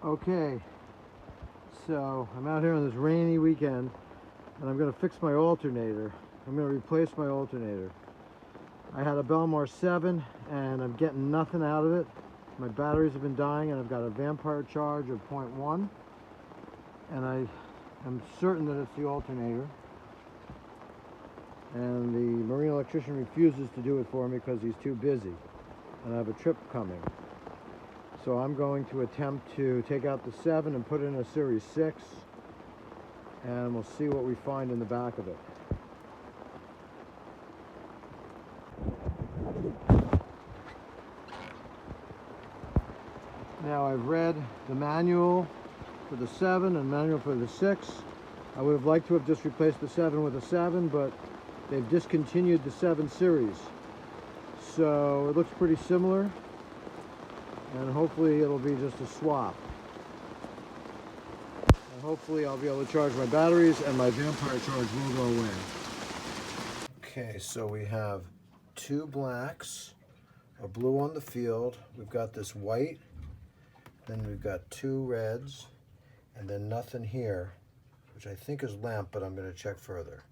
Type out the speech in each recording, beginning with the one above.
Okay, so I'm out here on this rainy weekend and I'm going to fix my alternator. I'm going to replace my alternator. I had a Balmar 7 and I'm getting nothing out of it. My batteries have been dying and I've got a vampire charge of 0.1 and I am certain that it's the alternator. And the marine electrician refuses to do it for me because he's too busy and I have a trip coming. So I'm going to attempt to take out the 7 and put in a Series 6, and we'll see what we find in the back of it. Now I've read the manual for the 7 and manual for the 6. I would have liked to have just replaced the 7 with a 7, but they've discontinued the 7 series. So it looks pretty similar. And hopefully it'll be just a swap. And hopefully I'll be able to charge my batteries and my vampire charge will go away. Okay, so we have 2 blacks, a blue on the field. We've got this white, then we've got 2 reds, and then nothing here, which I think is lamp, but I'm going to check further.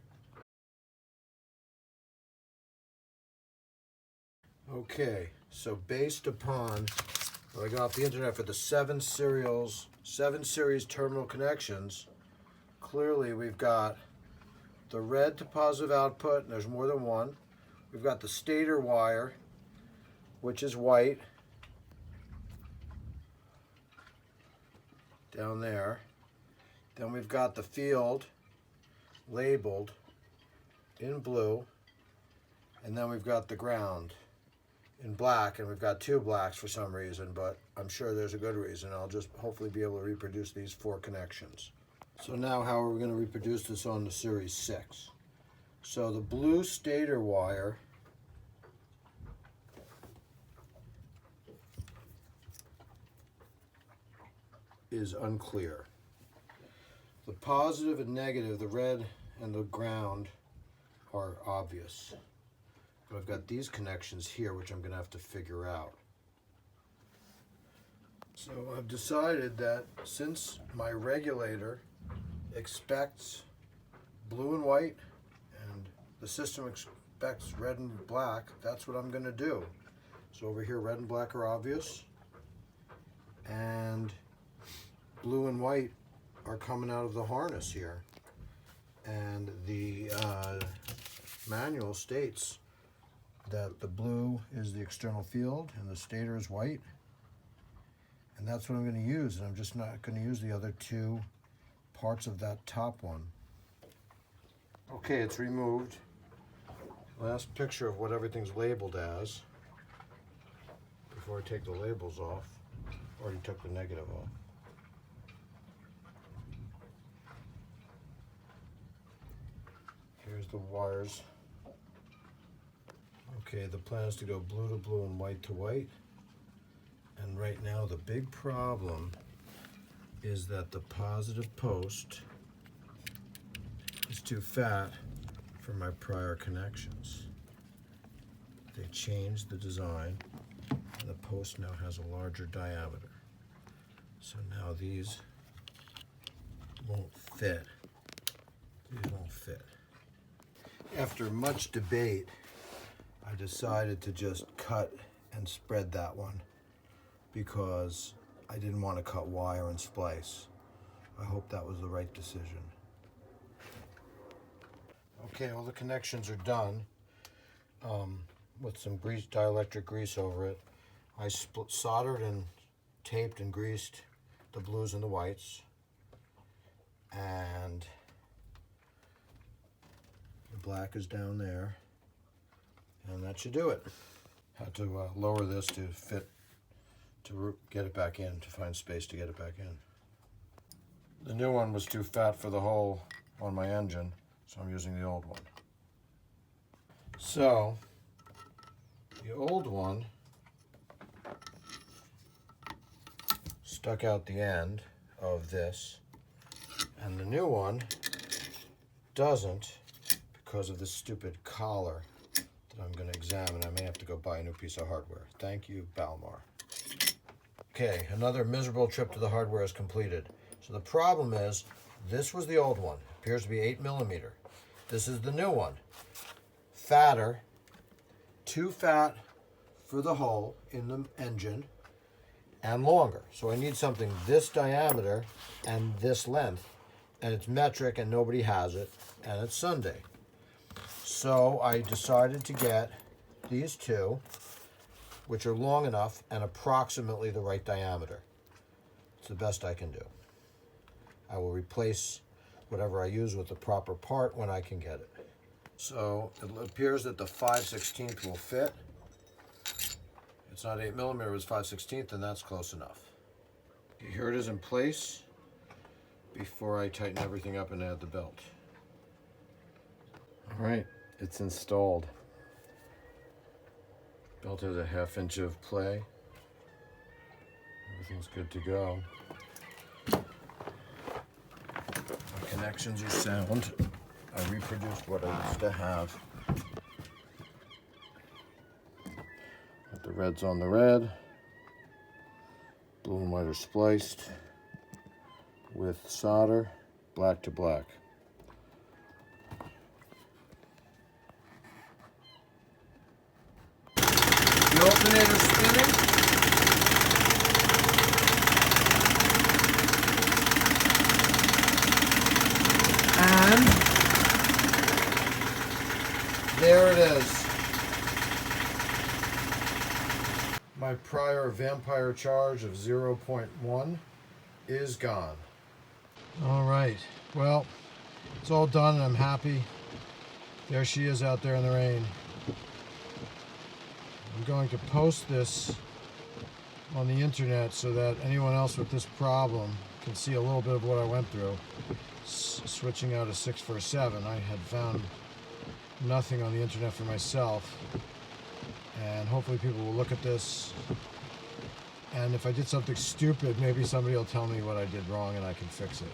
Okay, so based upon what I got off the internet for the 7 series terminal connections, clearly we've got the red to positive output, and there's more than one. We've got the stator wire, which is white, down there. Then we've got the field labeled in blue, and then we've got the ground in black, and we've got 2 blacks for some reason, but I'm sure there's a good reason. I'll just hopefully be able to reproduce these 4 connections. So now how are we going to reproduce this on the Series 6? So the blue stator wire is unclear. The positive and negative, the red and the ground, are obvious. But I've got these connections here, which I'm going to have to figure out. So I've decided that since my regulator expects blue and white, and the system expects red and black, that's what I'm going to do. So over here, red and black are obvious, and blue and white are coming out of the harness here. And the manual states that the blue is the external field and the stator is white, and that's what I'm going to use, and I'm just not going to use the other 2 parts of that top one. Okay, it's removed. Last picture of what everything's labeled as before I take the labels off. Already took the negative off. Here's the wires. Okay, the plan is to go blue to blue and white to white. And right now the big problem is that the positive post is too fat for my prior connections. They changed the design and the post now has a larger diameter. So now these won't fit. These won't fit. After much debate, I decided to just cut and spread that one because I didn't want to cut wire and splice. I hope that was the right decision. Okay, all the connections are done with some grease, dielectric grease over it. I soldered and taped and greased the blues and the whites, and the black is down there, and that should do it. Had to lower this to fit, to get it back in, to find space to get it back in. The new one was too fat for the hole on my engine, so I'm using the old one. So, the old one stuck out the end of this, and the new one doesn't because of this stupid collar that I'm going to examine. I may have to go buy a new piece of hardware. Thank you, Balmar. Okay, another miserable trip to the hardware is completed. So the problem is, this was the old one. Appears to be 8mm. This is the new one. Fatter, too fat for the hole in the engine, and longer. So I need something this diameter and this length, and it's metric and nobody has it, and it's Sunday. So I decided to get these two, which are long enough and approximately the right diameter. It's the best I can do. I will replace whatever I use with the proper part when I can get it. So it appears that the 5/16 will fit. It's not 8mm, it was 5/16, and that's close enough. Here it is in place before I tighten everything up and add the belt. All right, it's installed. Belt has a 1/2 inch of play. Everything's good to go. The connections are sound. I reproduced what I used to have. Got the reds on the red. Blue and white are spliced with solder, black to black. The alternator spinning. And there it is. My prior vampire charge of 0.1 is gone. All right, well, it's all done and I'm happy. There she is out there in the rain. I'm going to post this on the internet so that anyone else with this problem can see a little bit of what I went through. Switching out a 6 for a 7. I had found nothing on the internet for myself, and hopefully people will look at this, and if I did something stupid, maybe somebody will tell me what I did wrong and I can fix it.